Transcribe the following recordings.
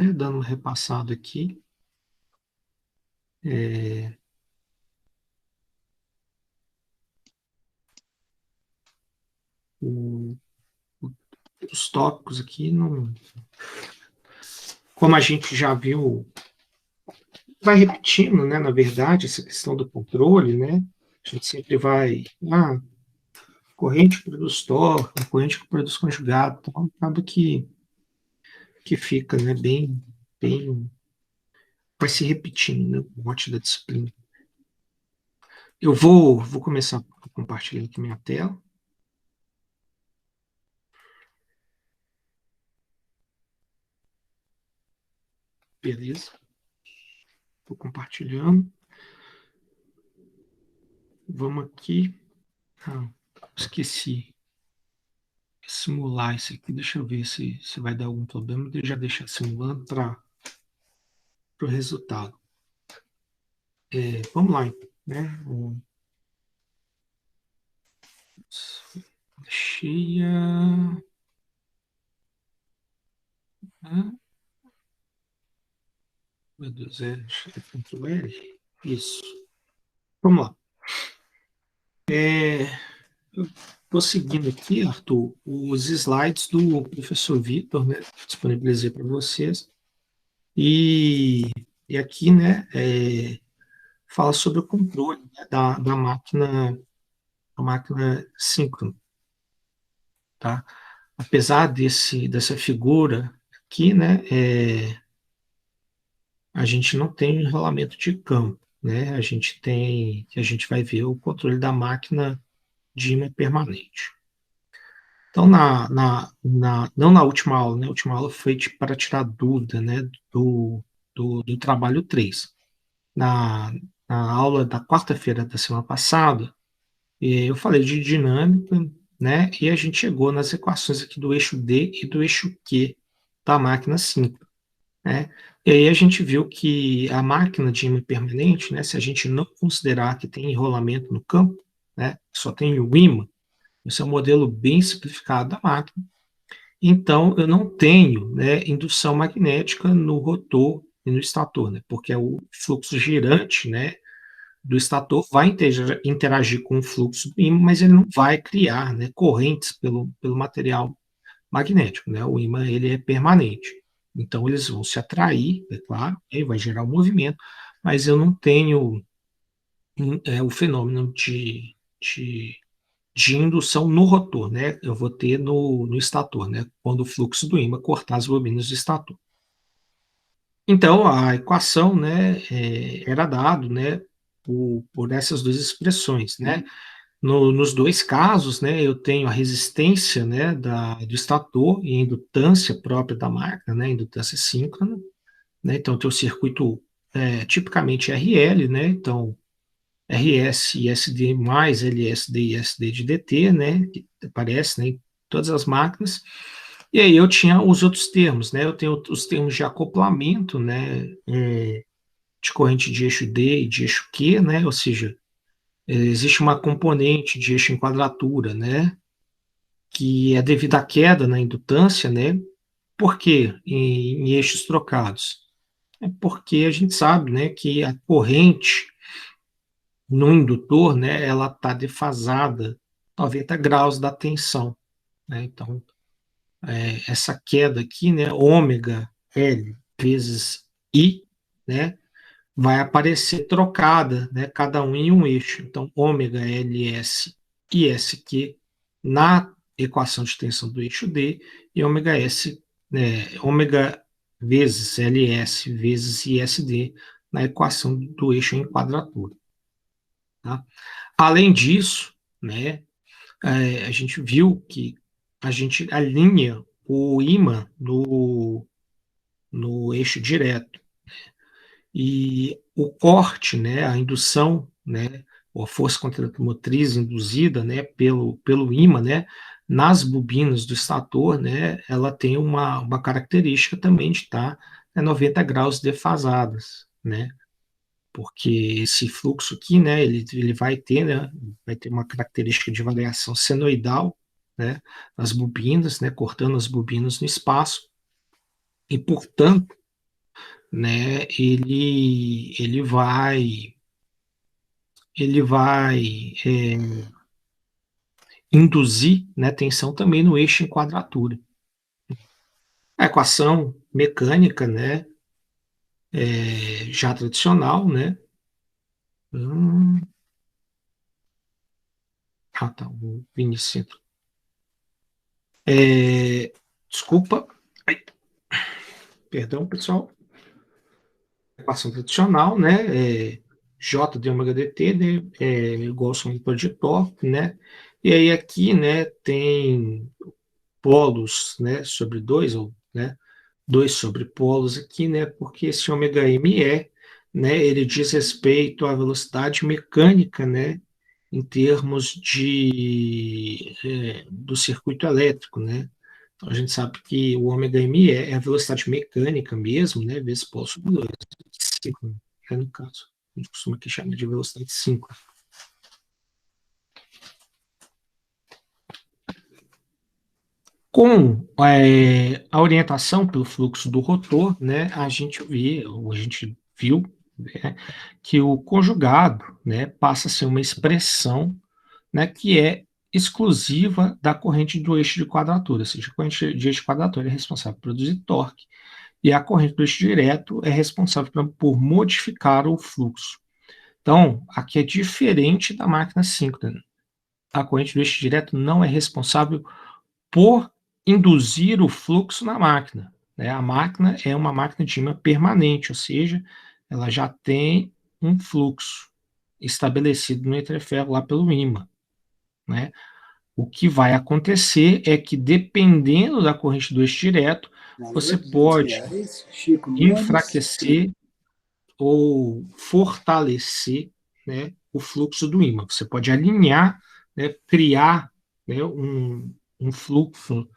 Dando um repassado aqui. É, o- os tópicos aqui, não, como a gente já viu, vai repetindo, né, na verdade, essa questão do controle, né? A gente sempre vai, corrente que produz torque, corrente que produz conjugado, então acaba que fica, né, bem, vai se repetindo, né, o mote da disciplina. Eu vou começar compartilhando aqui minha tela, beleza? Estou compartilhando. Vamos aqui. Ah, esqueci de simular isso aqui. Deixa eu ver se vai dar algum problema. Eu já deixar simulando para o resultado. Vamos lá, então, né? Cheia. Meu Deus, Ctrl L. Isso. Vamos lá. Estou seguindo aqui, Arthur, os slides do professor Vitor, né? Disponibilizei para vocês. E, e aqui, né, fala sobre o controle, né, da máquina, a máquina síncrona, tá? Apesar dessa figura aqui, né, a gente não tem enrolamento de campo, né? A gente vai ver o controle da máquina de ímã permanente. Então, não na última aula, né? A última aula foi para tirar dúvida, né, do trabalho 3. Na, na aula da quarta-feira da semana passada, eu falei de dinâmica, né? E a gente chegou nas equações aqui do eixo D e do eixo Q da máquina síncrona, né? E aí a gente viu que a máquina de ímã permanente, né? Se a gente não considerar que tem enrolamento no campo, né? Só tem o ímã, esse é um modelo bem simplificado da máquina. Então, eu não tenho, né, indução magnética no rotor e no estator, né? Porque é o fluxo girante, né, do estator vai interagir com o fluxo do ímã, mas ele não vai criar, né, correntes pelo material magnético, né? O ímã ele é permanente. Então eles vão se atrair, é claro, aí vai gerar um movimento, mas eu não tenho o fenômeno de indução no rotor, né? Eu vou ter no estator, né? Quando o fluxo do ímã cortar as bobinas do estator. Então, a equação, né, era dado, né, por essas duas expressões, né? Nos dois casos, né, eu tenho a resistência, né, do estator e a indutância própria da máquina, né, indutância síncrona, né? Então, eu tenho o circuito tipicamente RL, né? Então, RS e SD mais LSD e SD de DT, né? Que aparece, né, em todas as máquinas. E aí eu tinha os outros termos, né? Eu tenho os termos de acoplamento, né? De corrente de eixo D e de eixo Q, né? Ou seja, existe uma componente de eixo em quadratura, né? Que é devido à queda na indutância, né? Por quê? Em eixos trocados. É porque a gente sabe, né, que a corrente no indutor, né, ela está defasada 90 graus da tensão, né? Então, essa queda aqui, né, ômega L vezes I, né, vai aparecer trocada, né, cada um em um eixo. Então, ômega LS e SQ na equação de tensão do eixo D e ômega S, ômega vezes LS vezes ISD na equação do eixo em quadratura. Tá? Além disso, né, a gente viu que a gente alinha o ímã no eixo direto. E o corte, né, a indução, né, ou a força contramotriz induzida, né, pelo ímã, né, nas bobinas do estator, né, ela tem uma característica também de estar 90 graus defasadas, né, porque esse fluxo aqui, né, ele vai ter uma característica de variação senoidal, né, nas bobinas, né, cortando as bobinas no espaço, e, portanto, né, ele vai induzir, né, tensão também no eixo em quadratura. A equação mecânica, né, já tradicional, né? Hum, tá, o Vinícius. Desculpa, ai, perdão, pessoal. Equação tradicional, né? J de ômega dt, né? Igual ao som de torque, né? E aí aqui, né, tem polos, né, sobre dois, ou, né, dois sobre polos aqui, né, porque esse ômega m né, ele diz respeito à velocidade mecânica, né, em termos do circuito elétrico, né. Então a gente sabe que o ômega m é a velocidade mecânica mesmo, né, vezes polo sobre 2, 5, né, no caso. A gente costuma aqui chamar de velocidade 5. Com a orientação pelo fluxo do rotor, né, a gente viu, né, que o conjugado, né, passa a ser uma expressão, né, que é exclusiva da corrente do eixo de quadratura, ou seja, a corrente de eixo de quadratura é responsável por produzir torque, e a corrente do eixo direto é responsável por modificar o fluxo. Então, aqui é diferente da máquina síncrona. A corrente do eixo direto não é responsável por induzir o fluxo na máquina, né? A máquina é uma máquina de ímã permanente, ou seja, ela já tem um fluxo estabelecido no entreferro lá pelo ímã, né? O que vai acontecer é que, dependendo da corrente do eixo direto, você Valor de pode R$ 20, Chico Nunes. enfraquecer ou fortalecer, né, o fluxo do ímã. Você pode alinhar, né, criar, né, um fluxo,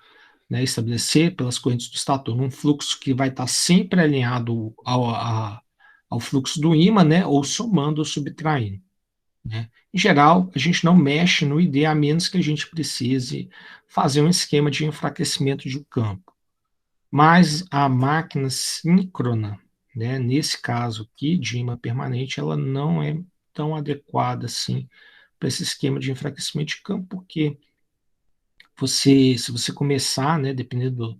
né, estabelecer pelas correntes do estator um fluxo que vai estar sempre alinhado ao fluxo do ímã, né, ou somando ou subtraindo. Né? Em geral, a gente não mexe no ID a menos que a gente precise fazer um esquema de enfraquecimento de campo. Mas a máquina síncrona, né, nesse caso aqui, de ímã permanente, ela não é tão adequada assim para esse esquema de enfraquecimento de campo, porque se você começar, né, dependendo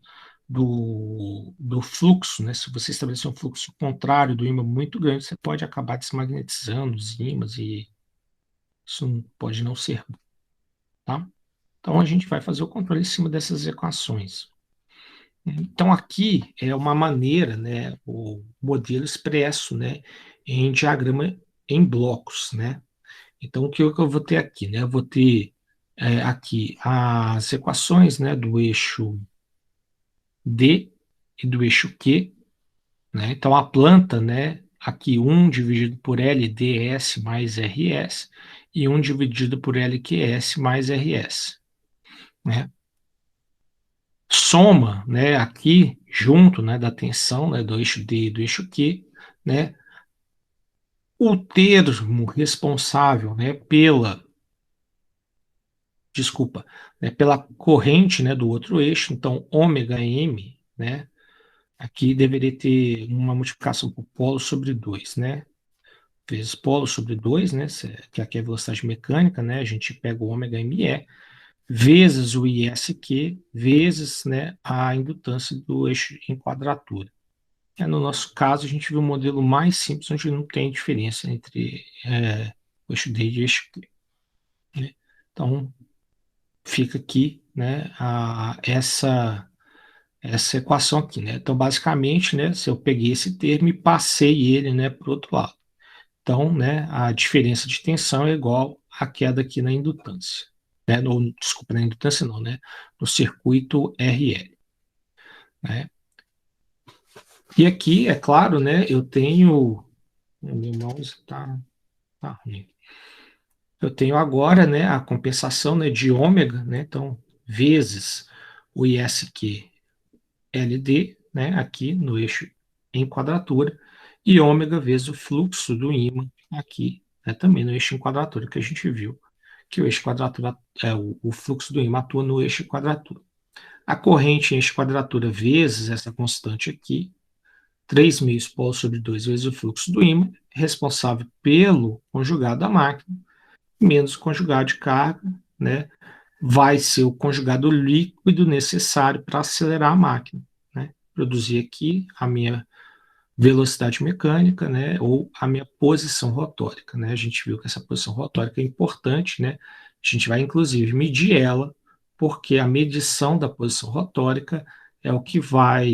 do fluxo, né, se você estabelecer um fluxo contrário do ímã muito grande, você pode acabar desmagnetizando os ímãs e isso pode não ser bom, tá? Então a gente vai fazer o controle em cima dessas equações. Então aqui é uma maneira, né, o modelo expresso, né, em diagrama em blocos, né? Então o que eu vou ter aqui, né? Eu vou ter aqui as equações, né, do eixo D e do eixo Q, né? Então a planta, né, aqui 1 dividido por LDS mais RS e 1 dividido por LQS mais RS, né? Soma, né, aqui junto, né, da tensão, né, do eixo D e do eixo Q, né? O termo responsável, né, desculpa, né, pela corrente, né, do outro eixo, então ômega m, né? Aqui deveria ter uma multiplicação por polo sobre 2, né? Vezes polo sobre 2, né? Que aqui é a velocidade mecânica, né? A gente pega o ômega ME, vezes o ISQ, vezes, né, a indutância do eixo em quadratura. No nosso caso, a gente viu um modelo mais simples, onde não tem diferença entre o eixo D e o eixo Q, né? Então, fica aqui, né, essa equação aqui, né? Então, basicamente, né, se eu peguei esse termo e passei ele, né, para o outro lado. Então, né, a diferença de tensão é igual à queda aqui na indutância. Né? Desculpa, na indutância não, né? No circuito RL. Né? E aqui, é claro, né, eu tenho... Meu mouse tá ruim. Eu tenho agora, né, a compensação, né, de ômega, né, então, vezes o ISQ LD, né, aqui no eixo em quadratura, e ômega vezes o fluxo do ímã aqui, né, também no eixo em quadratura, que a gente viu que o eixo quadratura, o fluxo do ímã atua no eixo quadratura. A corrente em eixo quadratura vezes essa constante aqui, 3 meios polo sobre 2 vezes o fluxo do ímã, responsável pelo conjugado da máquina, menos o conjugado de carga, né, vai ser o conjugado líquido necessário para acelerar a máquina, né, produzir aqui a minha velocidade mecânica, né, ou a minha posição rotórica, né? A gente viu que essa posição rotórica é importante, né? A gente vai inclusive medir ela, porque a medição da posição rotórica é o que vai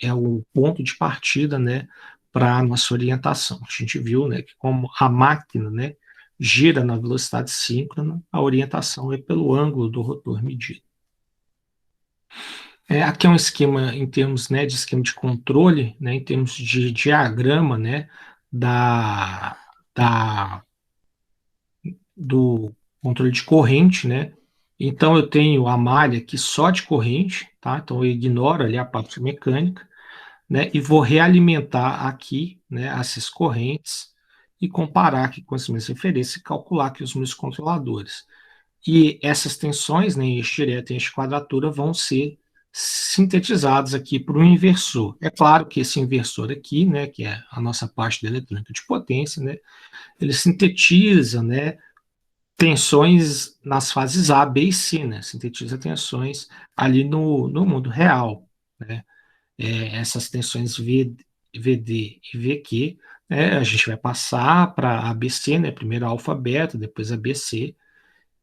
é o ponto de partida, né, para a nossa orientação. A gente viu, né, que como a máquina, né, gira na velocidade síncrona, a orientação é pelo ângulo do rotor medido. Aqui é um esquema em termos, né, de esquema de controle, né, em termos de diagrama, né, da, da, do controle de corrente, né. Então eu tenho a malha aqui só de corrente, tá? Então eu ignoro ali a parte mecânica, né, e vou realimentar aqui, né, essas correntes e comparar aqui com as minhas referências e calcular aqui os meus controladores. E essas tensões, né, eixo direto e eixo quadratura, vão ser sintetizados aqui por um inversor. É claro que esse inversor aqui, né, que é a nossa parte da eletrônica de potência, né, ele sintetiza, né, tensões nas fases A, B e C, né, sintetiza tensões ali no mundo real, né. Essas tensões VD e VQ, né, a gente vai passar para ABC, né, primeiro alfa beta, depois ABC,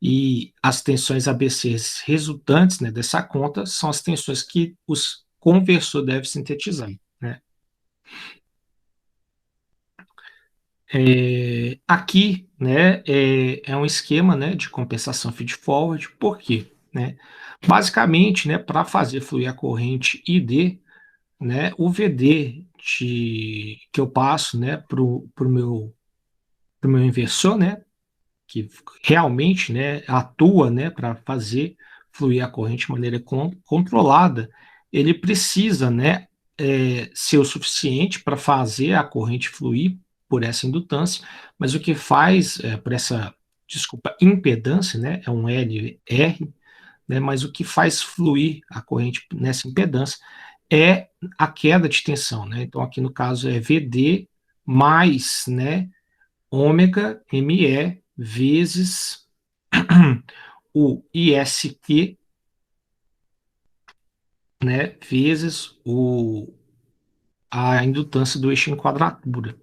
e as tensões ABCs resultantes, né, dessa conta são as tensões que o conversor deve sintetizar, né? Aqui, né, é um esquema, né, de compensação feed-forward. Por quê? Né? Basicamente, né, para fazer fluir a corrente ID, né, o VD que eu passo, né, para o meu inversor, né, que realmente, né, atua, né, para fazer fluir a corrente de maneira controlada, ele precisa, né, ser o suficiente para fazer a corrente fluir por essa indutância, mas o que faz por essa, desculpa, impedância, né, é um LR, né, mas o que faz fluir a corrente nessa impedância é a queda de tensão, né? Então aqui no caso é VD mais, né, ômega ME vezes o ISQ, né, vezes a indutância do eixo em quadratura.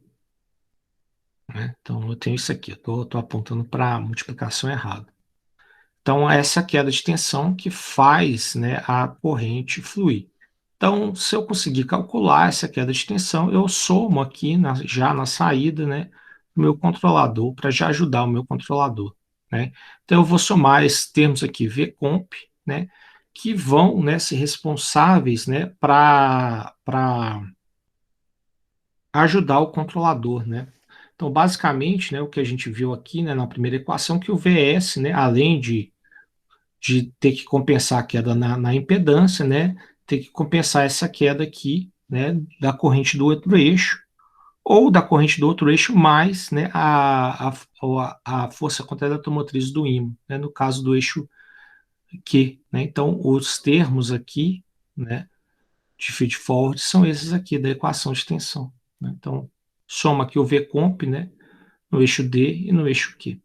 Né? Então, eu tenho isso aqui, eu estou apontando para a multiplicação errada. Então, essa queda de tensão que faz, né, a corrente fluir. Então, se eu conseguir calcular essa queda de tensão, eu somo aqui já na saída, né, o meu controlador, para já ajudar o meu controlador. Né? Então, eu vou somar esses termos aqui, VComp, né, que vão, né, ser responsáveis, né, para ajudar o controlador. Né? Então, basicamente, né, o que a gente viu aqui, né, na primeira equação, que o VS, né, além de ter que compensar a queda na impedância, né? Ter que compensar essa queda aqui, né? Da corrente do outro eixo, ou da corrente do outro eixo mais, né? A força contrária automotriz do ímã, né? No caso do eixo Q, né? Então, os termos aqui, né? De feed forward são esses aqui da equação de tensão. Né? Então, soma aqui o V-comp, né? No eixo D e no eixo Q.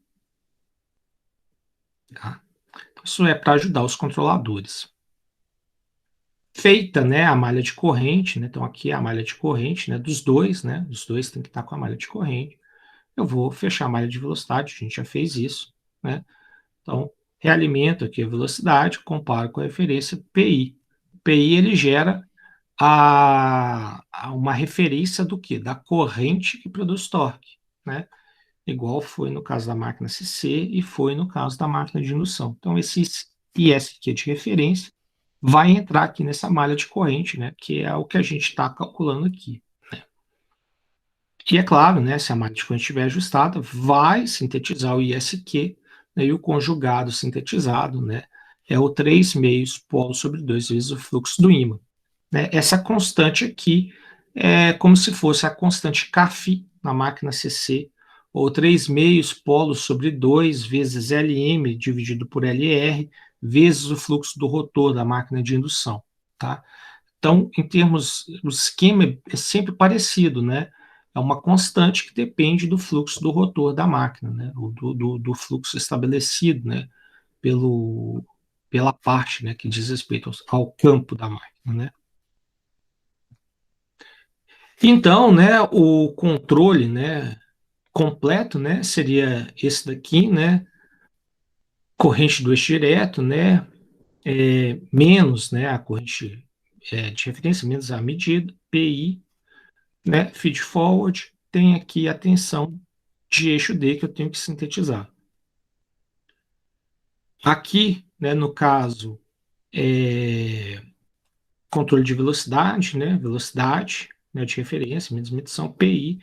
Tá? Isso é para ajudar os controladores. Feita, né, a malha de corrente, né, então aqui é a malha de corrente, né, dos dois, né, os dois tem que estar com a malha de corrente, eu vou fechar a malha de velocidade, a gente já fez isso, né, então realimento aqui a velocidade, comparo com a referência PI. PI ele gera uma referência do que? Da corrente que produz torque, né, igual foi no caso da máquina CC e foi no caso da máquina de indução. Então esse IS aqui é de referência, vai entrar aqui nessa malha de corrente, né, que é o que a gente está calculando aqui. Né? E é claro, né, se a malha de corrente estiver ajustada, vai sintetizar o ISQ, né, e o conjugado sintetizado, né, é o 3 meios polo sobre 2 vezes o fluxo do ímã. Né? Essa constante aqui é como se fosse a constante Κ na máquina CC, ou 3 meios polo sobre 2 vezes Lm dividido por Lr, vezes o fluxo do rotor da máquina de indução. Tá? Então, em termos, o esquema é sempre parecido, né? É uma constante que depende do fluxo do rotor da máquina, né? Ou do fluxo estabelecido, né? Pela parte, né? Que diz respeito ao campo da máquina, né? Então, né? O controle, né? Completo, né? Seria esse daqui, né? Corrente do eixo direto, né? Menos, né? A corrente de referência, menos a medida, PI, né, feed forward, tem aqui a tensão de eixo D que eu tenho que sintetizar. Aqui, né, no caso, controle de velocidade, né, de referência, menos medição, PI,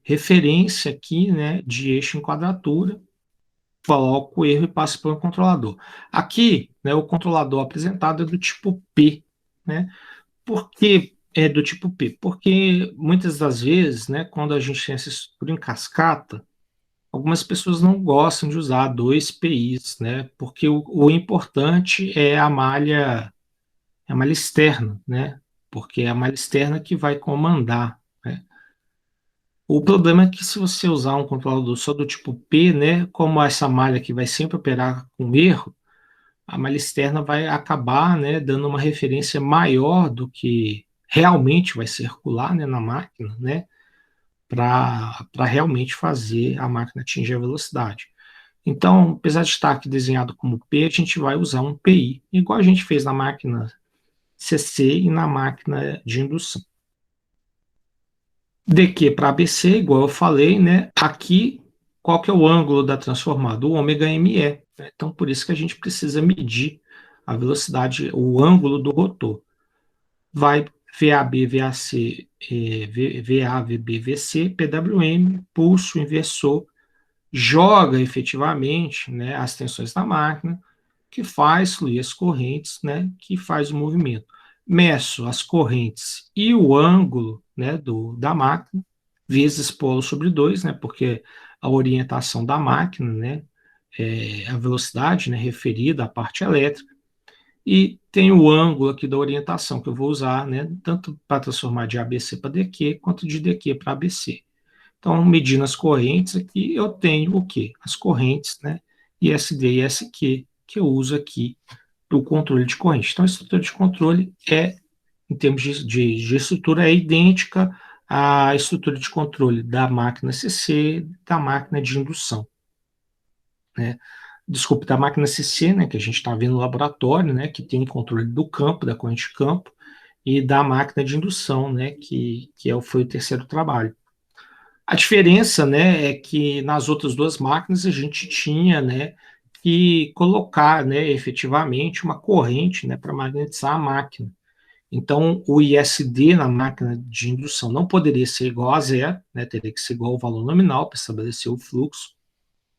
referência aqui, né, de eixo em quadratura, coloco o erro e passo para o controlador. Aqui, né, o controlador apresentado é do tipo P, né? Por que é do tipo P? Porque muitas das vezes, né, quando a gente tem essa estrutura em cascata, algumas pessoas não gostam de usar dois PIs, né? Porque o importante é a malha externa, né? Porque é a malha externa que vai comandar, né? O problema é que se você usar um controlador só do tipo P, né? Como essa malha aqui vai sempre operar com erro, a malha externa vai acabar, né, dando uma referência maior do que realmente vai circular, né, na máquina, né? Para realmente fazer a máquina atingir a velocidade. Então, apesar de estar aqui desenhado como P, a gente vai usar um PI, igual a gente fez na máquina CC e na máquina de indução. DQ para ABC, igual eu falei, né? Aqui, qual que é o ângulo da transformada? O ômega ME. Né? Então, por isso que a gente precisa medir a velocidade, o ângulo do rotor. Vai VAB, VAC, VA, VB, VC, PWM, pulso, inversor, joga efetivamente, né, as tensões da máquina, que faz fluir as correntes, né, que faz o movimento. Meço as correntes e o ângulo, né, da máquina, vezes polo sobre 2, né, porque a orientação da máquina, né, é a velocidade, né, referida à parte elétrica, e tem o ângulo aqui da orientação que eu vou usar, né, tanto para transformar de ABC para DQ, quanto de DQ para ABC. Então, medindo as correntes aqui, eu tenho o quê? As correntes, né? ISD e ISQ, que eu uso aqui para o controle de corrente. Então, a estrutura de controle em termos de estrutura, é idêntica à estrutura de controle da máquina CC, da máquina de indução, né? Desculpe, da máquina CC, né, que a gente está vendo no laboratório, né, que tem controle do campo, da corrente de campo, e da máquina de indução, né, foi o terceiro trabalho. A diferença, né, é que nas outras duas máquinas a gente tinha, né, que colocar, né, efetivamente uma corrente, né, para magnetizar a máquina. Então, o ISD na máquina de indução não poderia ser igual a zero, né, teria que ser igual ao valor nominal para estabelecer o fluxo.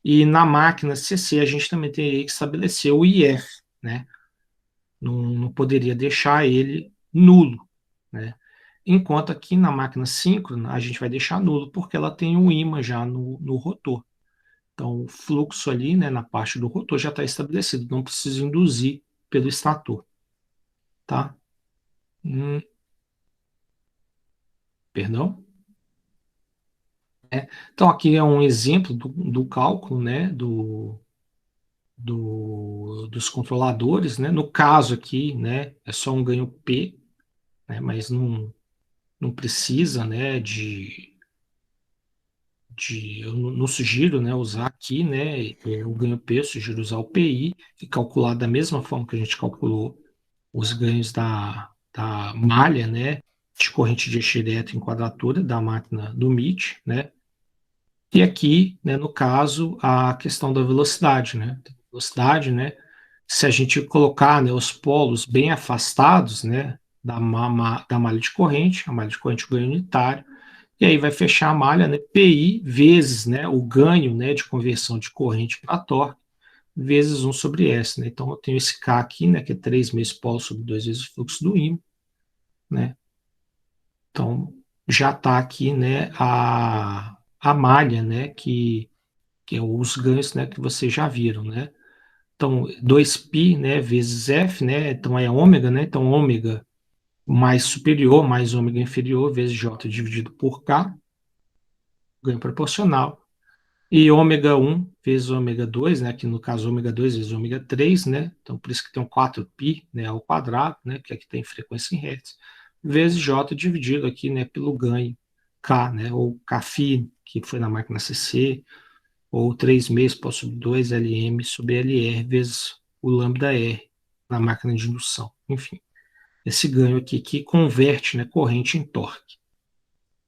E na máquina CC a gente também teria que estabelecer o IF, né? Não poderia deixar ele nulo, né? Enquanto aqui na máquina síncrona a gente vai deixar nulo porque ela tem um ímã já no rotor. Então o fluxo ali, né, na parte do rotor já está estabelecido, não precisa induzir pelo estator, tá? Hum, perdão? Então aqui é um exemplo do cálculo, né, dos controladores, né? No caso aqui, né, é só um ganho P, né, mas não precisa, né, eu não sugiro, né, usar aqui, né, o ganho P, eu sugiro usar o PI e calcular da mesma forma que a gente calculou os ganhos da malha, né, de corrente de eixo direto em quadratura da máquina do MIT, né, e aqui, né, no caso, a questão da velocidade, né, se a gente colocar, né, os polos bem afastados, né, da malha de corrente, a malha de corrente ganho unitário, e aí vai fechar a malha, né, PI vezes, né, o ganho, né, de conversão de corrente para torque, vezes 1 sobre S, né? Então eu tenho esse K aqui, né, que é 3 meses polo sobre 2 vezes o fluxo do ímã, né? Então já está aqui, né, a malha, né, que é os ganhos, né, que vocês já viram, né? Então 2π, né, vezes F, né? Então é ômega, né? Então ômega mais superior, mais ômega inferior, vezes J dividido por K, ganho proporcional. E ômega 1 vezes ômega 2, né, que no caso ômega 2 vezes ômega 3, né, então por isso que tem um 4π, né, ao quadrado, né, porque aqui tem frequência em hertz, vezes J dividido aqui, né, pelo ganho K, né, ou Kφ, que foi na máquina CC, ou 3 π sobre 2 Lm sobre Lr vezes o lambda R na máquina de indução, enfim. Esse ganho aqui que converte, né, corrente em torque.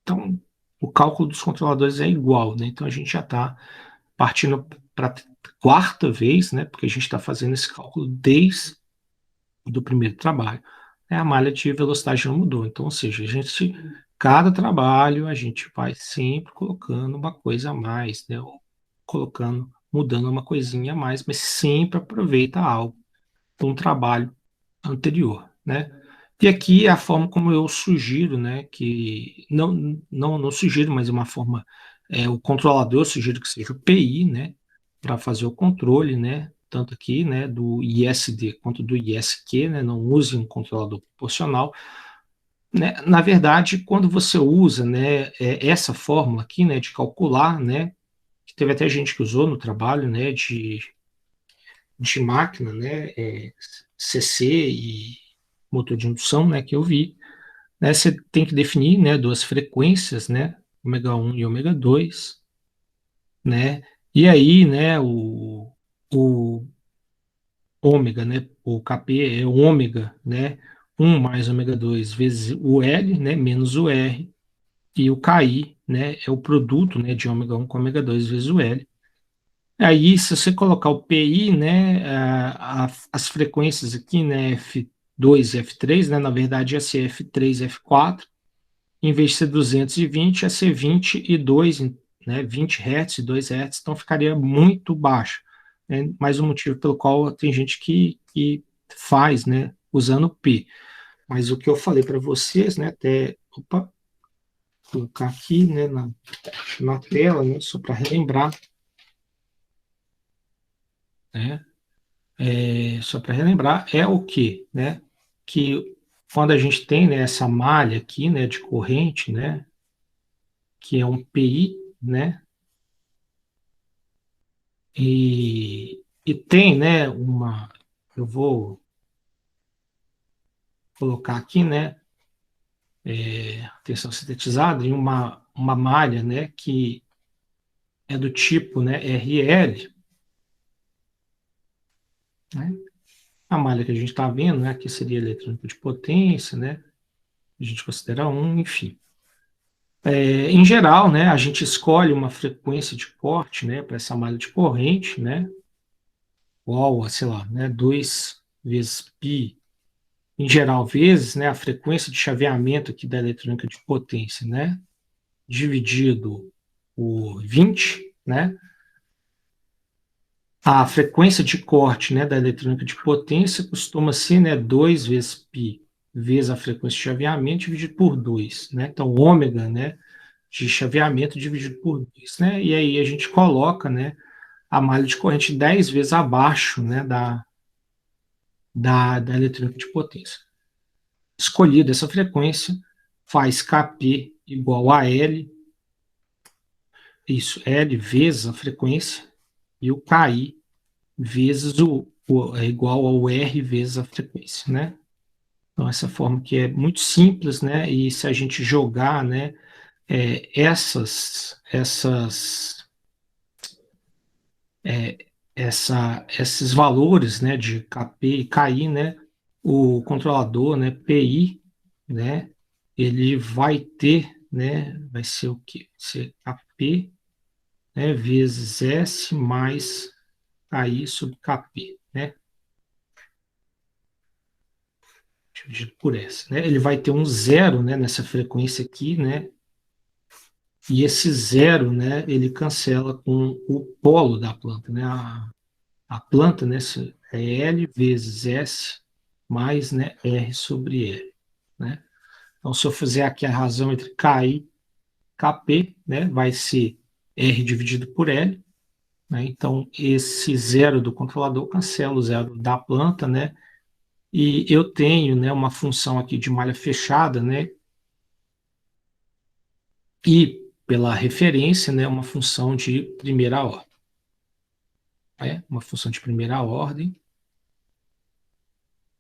Então, o cálculo dos controladores é igual, né? Então a gente já está partindo para a quarta vez, né? Porque a gente está fazendo esse cálculo desde o primeiro trabalho. A malha de velocidade não mudou. Então, ou seja, cada trabalho a gente vai sempre colocando uma coisa a mais, né? Ou colocando, mudando uma coisinha a mais, mas sempre aproveita algo de um trabalho anterior, né? E aqui é a forma como eu sugiro, né, que não sugiro, mas é uma forma, o controlador eu sugiro que seja o PI, né, para fazer o controle, né, tanto aqui, né, do ISD quanto do ISQ, né, não use um controlador proporcional, né, na verdade, quando você usa, né, essa fórmula aqui, né, de calcular, né, que teve até gente que usou no trabalho, né, de máquina, né, CC e motor de indução, né, que eu vi, né, você tem que definir, né, duas frequências, né, ômega 1 e ômega 2, né, e aí, né, o ômega, né, o Kp é o ômega, né, 1 mais ômega 2 vezes o L, né, menos o R, e o Ki, né, é o produto, né, de ômega 1 com ômega 2 vezes o L. Aí, se você colocar o PI, né, as frequências aqui, né, F2 e F3, né, na verdade ia ser F3 e F4, em vez de ser 220, ia ser 22, né, 20 Hz e 2 Hz, então ficaria muito baixo. Né, mais um motivo pelo qual tem gente que faz, né, usando P. Mas o que eu falei para vocês, né, até, opa, colocar aqui, né, na tela, né, só para relembrar, né, só para relembrar, é o que, né? Que quando a gente tem, né, essa malha aqui, né, de corrente, né, que é um PI, né, e tem, né, eu vou colocar aqui, né, tensão sintetizada em uma malha, né, que é do tipo, né, RL, né, a malha que a gente está vendo, né, aqui seria eletrônica de potência, né, a gente considera um, enfim. Em geral, né, a gente escolhe uma frequência de corte, né, para essa malha de corrente, né, igual a, sei lá, né, 2 vezes π, em geral, vezes, né, a frequência de chaveamento aqui da eletrônica de potência, né, dividido por 20, né, a frequência de corte, né, da eletrônica de potência costuma ser, né, 2 vezes π vezes a frequência de chaveamento dividido por 2, né, então ômega, né, de chaveamento dividido por 2, né? E aí a gente coloca, né, a malha de corrente 10 vezes abaixo, né, da eletrônica de potência. Escolhida essa frequência, faz Kp igual a L, isso, L vezes a frequência, e o Ki vezes é igual ao R vezes a frequência, né? Então, essa forma que é muito simples, né? E se a gente jogar, né, é, esses valores, né, de Kp e Ki, né, o controlador, né, Pi, né, ele vai ter, né, vai ser o quê? Vai ser Kp, né, vezes S mais Ki sobre Kp, né, dividido por S, né, ele vai ter um zero, né, nessa frequência aqui, né, e esse zero, né, ele cancela com o polo da planta, né, a planta, né, é L vezes S mais, né, R sobre L, né? Então, se eu fizer aqui a razão entre K e Kp, né, vai ser R dividido por L, né? Então, esse zero do controlador cancela o zero da planta, né? E eu tenho, né, uma função aqui de malha fechada, né, e pela referência, né, uma função de primeira ordem. Uma função de primeira ordem,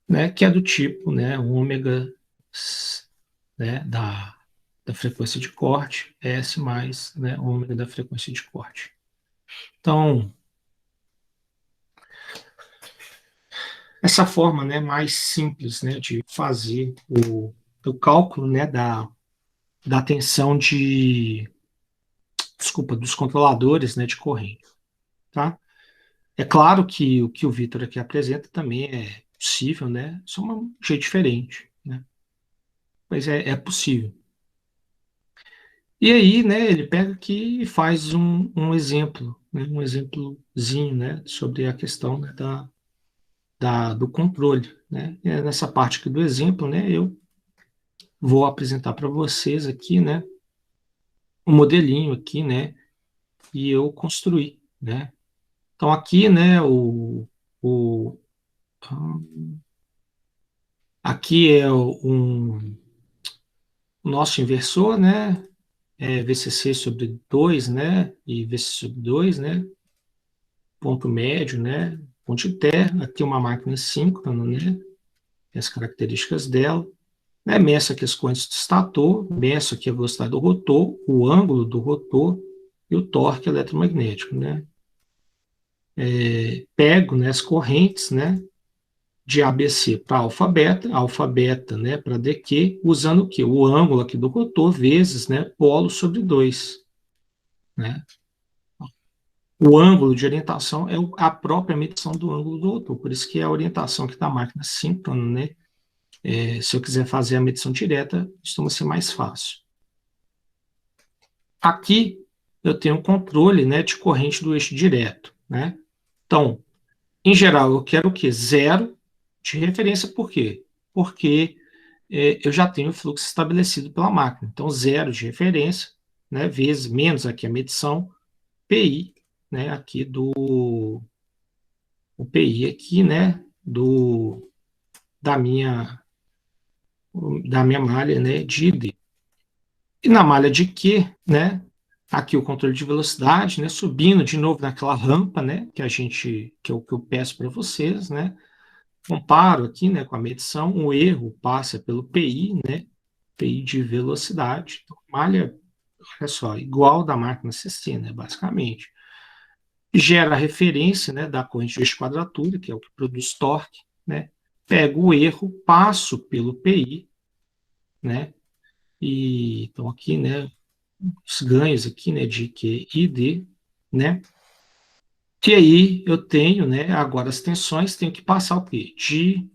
né, que é do tipo, né, ômega, né, da frequência de corte, S mais, né, ômega da frequência de corte. Então, essa forma, né, mais simples, né, de fazer o cálculo, né, da tensão desculpa, dos controladores, né, de corrente, tá? É claro que o que o Vitor aqui apresenta também é possível, né, só um jeito diferente, né? Mas é possível. E aí, né, ele pega aqui e faz um exemplo, né, um exemplozinho, né, sobre a questão, né, do controle, né? E nessa parte aqui do exemplo, né, eu vou apresentar para vocês aqui, né, um modelinho aqui, né, e eu construí, né? Então aqui, né, o aqui é o nosso inversor, né? VCC sobre 2, né? E VC sobre 2, né? Ponto médio, né? Ponto interno. Aqui uma máquina síncrona, né? Tem as características dela. Né? Meço aqui as correntes do estator, meço aqui a velocidade do rotor, o ângulo do rotor e o torque eletromagnético, né? Pego, né, as correntes, né? De ABC para alfa beta, né, para DQ, usando o quê? O ângulo aqui do rotor vezes, né, polo sobre 2, né? O ângulo de orientação é a própria medição do ângulo do rotor, por isso que é a orientação aqui da máquina síncrona, né? Se eu quiser fazer a medição direta, costuma ser mais fácil. Aqui eu tenho o controle, né, de corrente do eixo direto, né? Então, em geral, eu quero o quê? Zero de referência, por quê? Porque eu já tenho o fluxo estabelecido pela máquina. Então, zero de referência, né, vezes menos aqui a medição, PI, né, aqui o PI aqui, né, da minha malha, né, de ID. E na malha de Q, né, aqui o controle de velocidade, né, subindo de novo naquela rampa, né, que eu peço para vocês, né, comparo aqui, né, com a medição, o erro passa pelo PI, né, PI de velocidade, então, malha, olha só, igual da máquina CC, né, basicamente. Gera a referência, né, da corrente de eixo-quadratura, que é o que produz torque, né, pego o erro, passo pelo PI, né, e então aqui, né, os ganhos aqui, né, de Q e D, né, que aí eu tenho, né, agora as tensões, tenho que passar o quê? De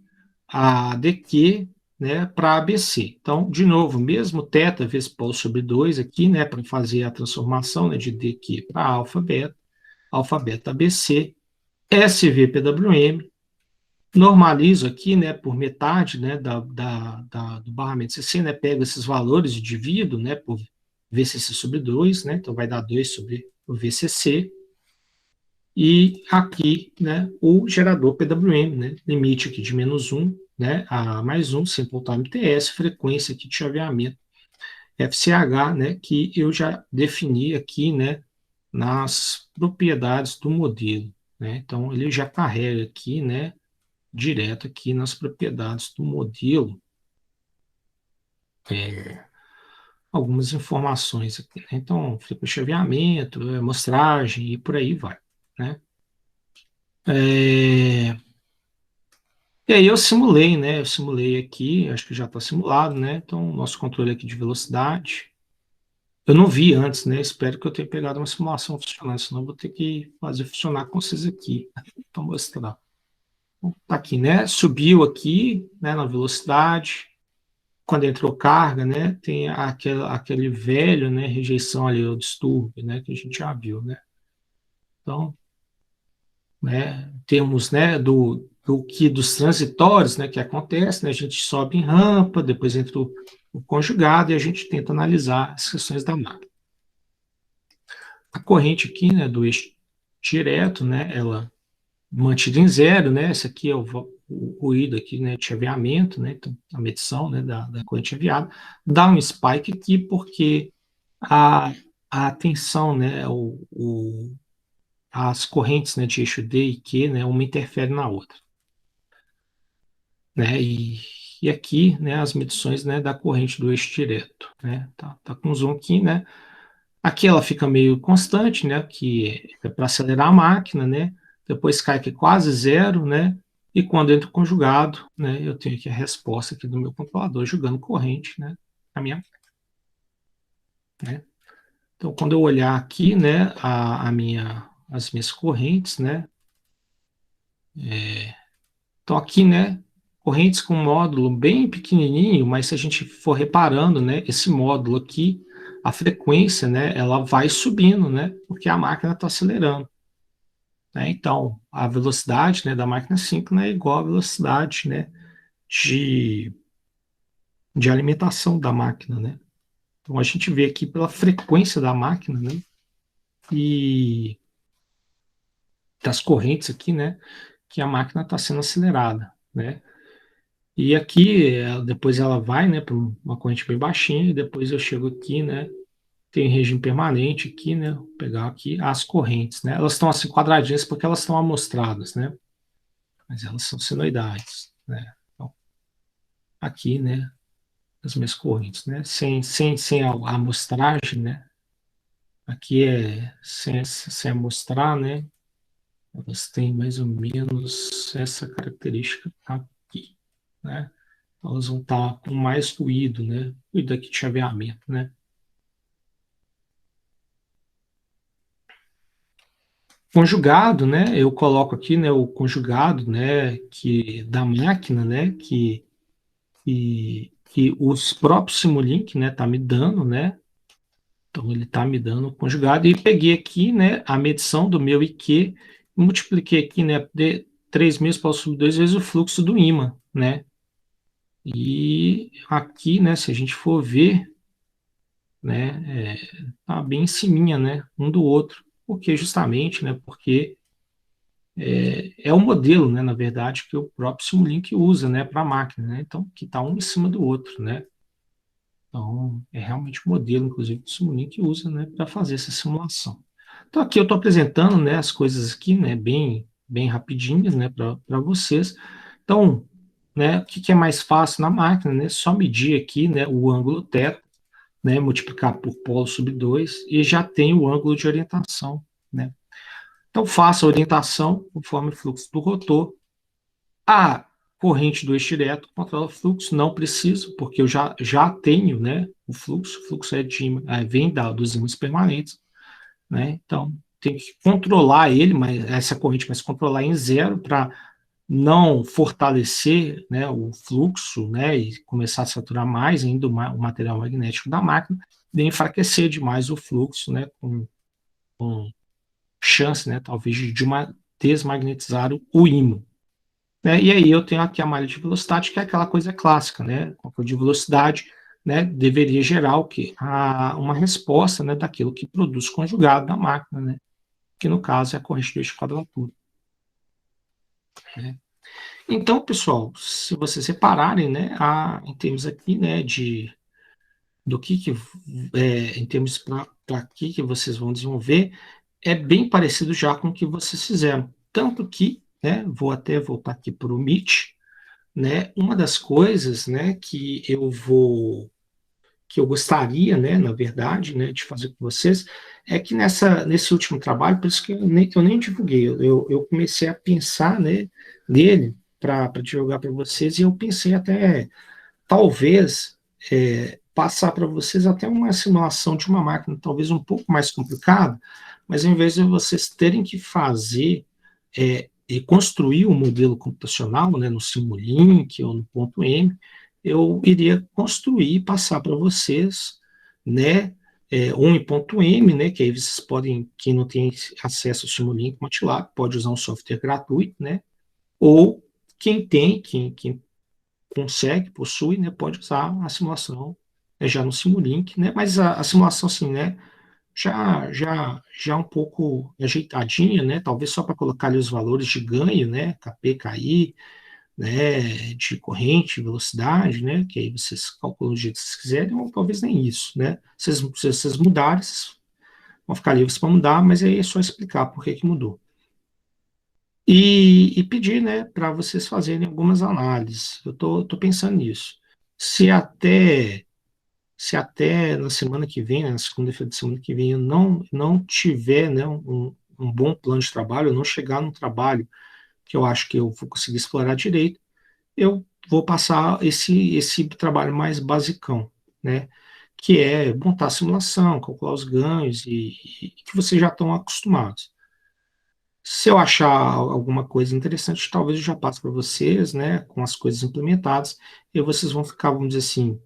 a DQ, né, para ABC. Então, de novo, mesmo θ vezes π sobre 2 aqui, né, para fazer a transformação, né, de DQ para alfa, beta, ABC, SVPWM, normalizo aqui, né, por metade, né, do barramento CC, né, pego esses valores e divido, né, por VCC sobre 2, né, então vai dar 2 sobre o VCC, e aqui, né, o gerador PWM, né, limite aqui de -1, né, a +1, simple time TS, frequência aqui de chaveamento FCH, né, que eu já defini aqui, né, nas propriedades do modelo, né, então ele já carrega aqui, né, direto aqui nas propriedades do modelo, algumas informações aqui, né, então frequência de chaveamento, amostragem e por aí vai, né. E aí eu simulei, né? Eu simulei aqui, acho que já está simulado, né? Então, nosso controle aqui de velocidade. Eu não vi antes, né? Espero que eu tenha pegado uma simulação funcionando, senão eu vou ter que fazer funcionar com vocês aqui para mostrar. Então, tá aqui, né? Subiu aqui, né? Na velocidade. Quando entrou carga, né? Tem aquele velho, né? Rejeição ali, o distúrbio, né? Que a gente já viu, né? Então, né, temos, né, dos transitórios, né, que acontece, né, a gente sobe em rampa, depois entra o conjugado e a gente tenta analisar as questões da máquina. A corrente aqui, né, do eixo direto, né, ela mantida em zero, né, esse aqui é o o ruído aqui, né, de chaveamento, né, então, a medição, né, da corrente chaveada, dá um spike aqui porque a, a tensão, né, as correntes, né, de eixo D e Q, né, uma interfere na outra, né, e aqui, né, as medições, né, da corrente do eixo direto, né, tá com zoom aqui, né, aqui ela fica meio constante, né, que é para acelerar a máquina, né, depois cai aqui quase zero, né, e quando entra o conjugado, né, eu tenho aqui a resposta aqui do meu controlador jogando corrente, né, a minha, né. Então, quando eu olhar aqui, né, as minhas correntes, né, então aqui, né, correntes com módulo bem pequenininho, mas se a gente for reparando, né, esse módulo aqui, a frequência, né, ela vai subindo, né, porque a máquina está acelerando, né. Então, a velocidade, né, da máquina síncrona é igual à velocidade, né, de, de alimentação da máquina, né. Então, a gente vê aqui pela frequência da máquina, né, e das correntes aqui, né, que a máquina está sendo acelerada, né. E aqui, depois ela vai, né, para uma corrente bem baixinha, e depois eu chego aqui, né, tem regime permanente aqui, né, vou pegar aqui as correntes, né, elas estão assim quadradinhas porque elas estão amostradas, né, mas elas são senoidais, né. Então, aqui, né, as minhas correntes, né, sem a amostragem, né, aqui é sem amostrar, né, elas têm mais ou menos essa característica aqui, né. Elas vão estar com mais ruído, né? Ruído aqui de chaveamento, né? Conjugado, né? Eu coloco aqui, né, o conjugado, né, que da máquina, né, que os próprios Simulink, né, tá me dando, né? Então ele tá me dando o conjugado e peguei aqui, né, a medição do meu IQ, multipliquei aqui, né, de 3.000 para o 2 vezes o fluxo do ímã, né? E aqui, né, se a gente for ver, né, tá bem em ciminha, né, um do outro, porque justamente, né, porque é o modelo, né, na verdade, que o próprio Simulink usa, né, para a máquina, né, então que está um em cima do outro, né, então é realmente o modelo, inclusive, que o Simulink usa, né, para fazer essa simulação. Então aqui eu estou apresentando, né, as coisas aqui, né, bem rapidinhas, né, para vocês. Então, né, o que, que é mais fácil na máquina, né, só medir aqui, né, o ângulo θ, né, multiplicar por π sobre 2 e já tem o ângulo de orientação, né. Então, faça a orientação conforme o fluxo do rotor. A corrente do eixo direto controla o fluxo, não preciso, porque eu já tenho, né, o fluxo vem dos ímãs permanentes, né, então tem que controlar ele, mas essa corrente, mas controlar em zero para não fortalecer, né, o fluxo, né, e começar a saturar mais ainda o material magnético da máquina, e enfraquecer demais o fluxo, né, com chance, né, talvez de desmagnetizar o ímã. Né, e aí eu tenho aqui a malha de velocidade, que é aquela coisa clássica, né, controle de velocidade, né, deveria gerar o quê? Uma resposta, né, daquilo que produz conjugado da máquina, né, que no caso é a corrente de eixo quadratura. Né. Então, pessoal, se vocês separarem, né, em termos aqui, né, do que em termos para que vocês vão desenvolver, é bem parecido já com o que vocês fizeram. Tanto que, né, vou até voltar aqui para o Meet, né, uma das coisas, né, que eu gostaria, né, na verdade, né, de fazer com vocês, é que nesse último trabalho, por isso que eu nem divulguei, eu comecei a pensar, né, nele para divulgar para vocês, e eu pensei até, talvez, passar para vocês até uma simulação de uma máquina talvez um pouco mais complicada, mas em vez de vocês terem que fazer e construir um modelo computacional, né, no Simulink ou no ponto M, eu iria construir e passar para vocês, né, um em ponto M, né, que aí vocês podem, quem não tem acesso ao Simulink MATLAB, pode usar um software gratuito, né, ou quem consegue, possui, né, pode usar a simulação já no Simulink, né, mas a simulação, assim, né, já um pouco ajeitadinha, né, talvez só para colocar ali os valores de ganho, né, KP, KI, né, de corrente, velocidade, né, que aí vocês calculam do jeito que vocês quiserem, ou talvez nem isso, né? Se vocês mudarem, vocês vão ficar livres para mudar, mas aí é só explicar por que que mudou. E pedir, né, para vocês fazerem algumas análises. Eu tô pensando nisso. Se até, se até na semana que vem, né, na segunda-feira da semana que vem, eu não tiver, né, um bom plano de trabalho, eu não chegar no trabalho que eu acho que eu vou conseguir explorar direito, eu vou passar esse trabalho mais basicão, né? Que é montar a simulação, calcular os ganhos e que vocês já estão acostumados. Se eu achar alguma coisa interessante, talvez eu já passe para vocês, né, com as coisas implementadas, e vocês vão ficar, vamos dizer assim,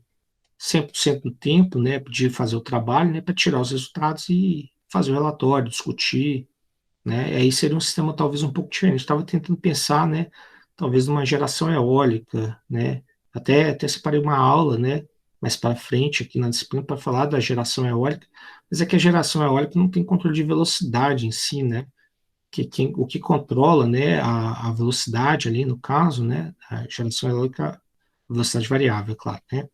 100% do tempo, né, de fazer o trabalho, né, para tirar os resultados e fazer o relatório, discutir, né? Aí seria um sistema talvez um pouco diferente. Estava tentando pensar, né, talvez numa geração eólica, né? Até separei uma aula, né, mais para frente aqui na disciplina para falar da geração eólica, mas é que a geração eólica não tem controle de velocidade em si, né? O que controla, né, a velocidade ali no caso, né, a geração eólica, velocidade variável, é claro, né?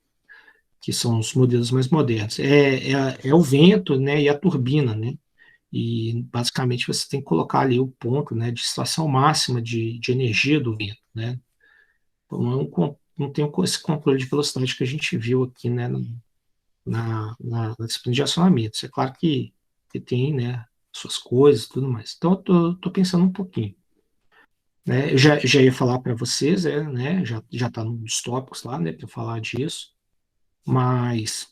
Que são os modelos mais modernos. É o vento, né, e a turbina, né? E basicamente você tem que colocar ali o ponto, né, de extração máxima de energia do vento, né? Então não tem esse controle de velocidade que a gente viu aqui, né, na disciplina de acionamentos. É claro que tem, né, suas coisas e tudo mais. Então eu tô pensando um pouquinho, né? Eu já ia falar para vocês, né, já está nos tópicos lá, né, para falar disso, mas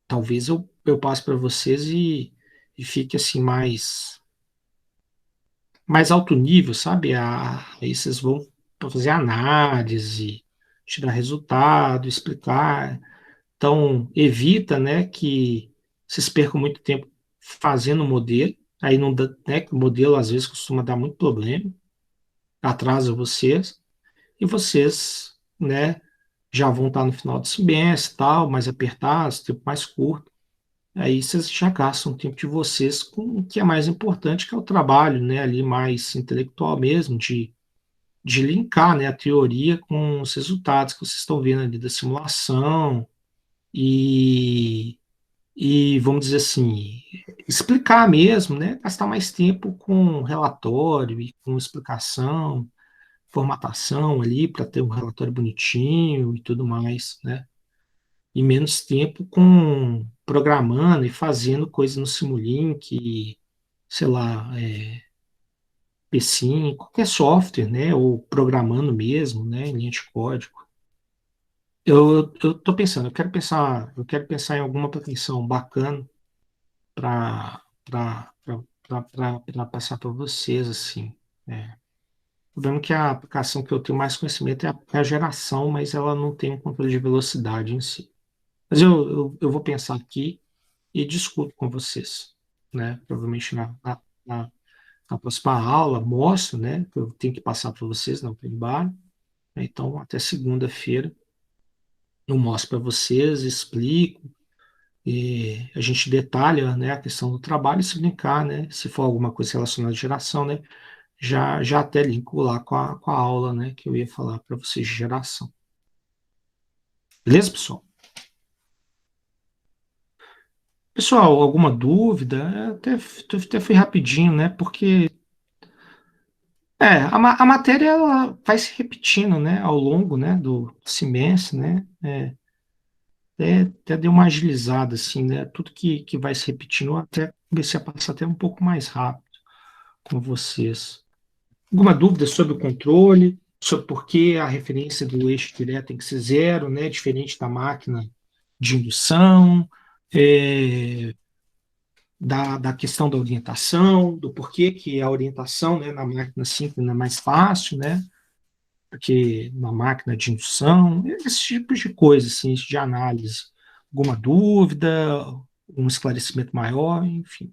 talvez eu passe para vocês e fique assim mais alto nível, sabe? Aí vocês vão fazer análise, tirar resultado, explicar. Então, evita, né, que vocês percam muito tempo fazendo modelo. Aí não dá, né, que o modelo às vezes costuma dar muito problema, atrasa vocês, e vocês, né, já vão estar no final do semestre, tal, mais apertados, tempo mais curto. Aí vocês já gastam o tempo de vocês com o que é mais importante, que é o trabalho, né, ali mais intelectual mesmo, de linkar, né, a teoria com os resultados que vocês estão vendo ali da simulação e, e vamos dizer assim, explicar mesmo, né, gastar mais tempo com relatório e com explicação, formatação ali para ter um relatório bonitinho e tudo mais, né? E menos tempo com programando e fazendo coisa no Simulink, sei lá, P5, qualquer software, né? Ou programando mesmo, né? Em linha de código. Eu tô pensando, eu quero pensar em alguma aplicação bacana para passar para vocês, assim. É. O problema é que a aplicação que eu tenho mais conhecimento é a geração, mas ela não tem um controle de velocidade em si. Mas eu vou pensar aqui e discuto com vocês, né? Provavelmente na próxima aula, mostro, né? Que eu tenho que passar para vocês no trabalho. Então, até segunda-feira, eu mostro para vocês, explico, e a gente detalha, né, a questão do trabalho, e se brincar, né? Se for alguma coisa relacionada à geração, né? Já até linko lá com a aula, né? Que eu ia falar para vocês de geração. Beleza, pessoal? Pessoal, alguma dúvida? Até fui rapidinho, né? Porque a matéria ela vai se repetindo, né, ao longo, né, do semestre, né? Até deu uma agilizada, assim, né? Tudo que vai se repetindo, eu até comecei a passar até um pouco mais rápido com vocês. Alguma dúvida sobre o controle, sobre por que a referência do eixo direto tem que ser zero, né? Diferente da máquina de indução, é, da questão da orientação, do porquê que a orientação, né, na máquina síncrona é mais fácil, né? Porque na máquina de indução, esse tipo de coisa, assim, de análise. Alguma dúvida, um esclarecimento maior, enfim.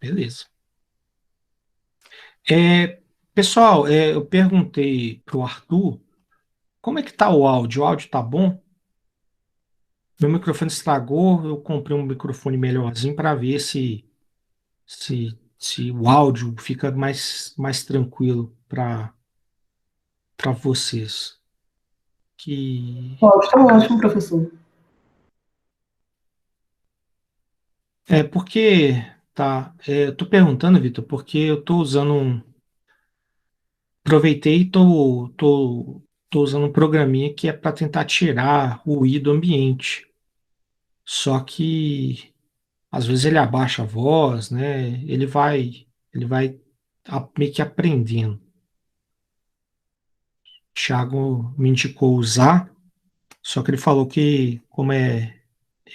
Beleza. Pessoal, eu perguntei pro Arthur como é que tá o áudio. O áudio tá bom? Meu microfone estragou, eu comprei um microfone melhorzinho para ver se o áudio fica mais tranquilo para vocês. Que Ótimo, tá ótimo, professor. porque tá, eu tô perguntando, Vitor, porque eu tô usando aproveitei e tô usando um programinha que é para tentar tirar ruído do ambiente. Só que às vezes ele abaixa a voz, né? Ele vai meio que aprendendo. O Thiago me indicou usar, só que ele falou que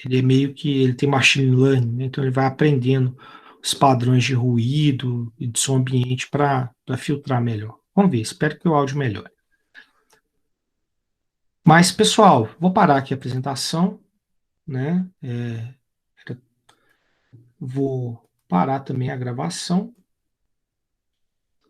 ele é meio que ele tem machine learning, né? Então ele vai aprendendo os padrões de ruído e de som ambiente para filtrar melhor. Vamos ver, espero que o áudio melhore. Mas, pessoal, vou parar aqui a apresentação, né? Vou parar também a gravação.